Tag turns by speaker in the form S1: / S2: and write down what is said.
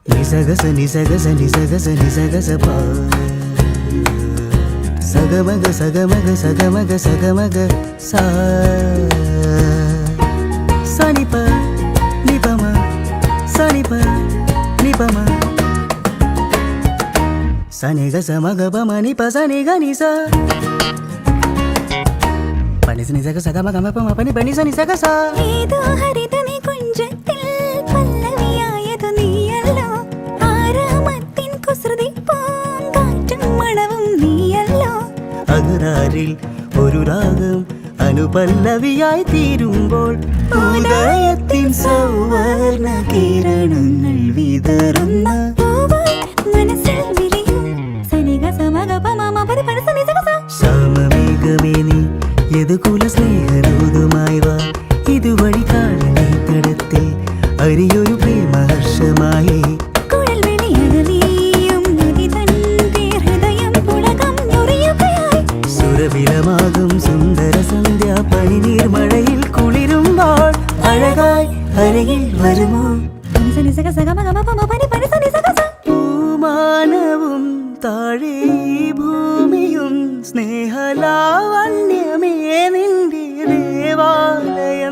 S1: నిసగస నిసగస నిసగస నిసగస పా సగమగ సగమగ సగమగ సగమగ సా సనిప నిపమ సనిప నిపమ సనిగ సమగ పమ నిప సనిగ నిస పని నిసగ సగమగ పమ పని పని సని సగ సా
S2: ഏതോ ഹരിതനി കുഞ്ചത്തിൽ പല്ലവിയായതു നീയല്ലോ ആരാമത്തിൻ കുസൃതി പൂങ്കാറ്റും മണവും നീയല്ലോ
S1: അകരാരിൽ ഒരു രാഗം അനുപല്ലവിയായി തീരുമ്പോൾ ഉദയത്തിൻ സൗവർണ കിരണങ്ങൾ വിതറുന്ന
S2: പൂവായി മനസ്സിൽ വിരിയും സനിഗ സമഗ പമ പനി പനി സനി സഗ സ
S1: സമമേഘമേ നീ യദുകുല സ്നേഹദൂതുമായി വാ ഇതുവഴി കാണണേ തടത്തിൽ അരിയൊരു പ്രേമഹർഷമായി
S2: കുഴൽ വിളിയണലിയും നദി തന്റെ ഹൃദയം പുളകം ഞൊറിയുകയായി
S1: സുരവിലമാകും സുന്ദര സന്ധ്യ പനിനീർ മഴയിൽ കുളിരുമ്പോൾ അഴകായി അരികിൽ വരുമോ
S2: പനി സനി സഗ സഗ മഗ പമ പനി പനി സനി സഗ സ
S1: പൂമാനവും താഴെ ഭൂമിയും സ്നേഹലാവണ്യമേ നിൻ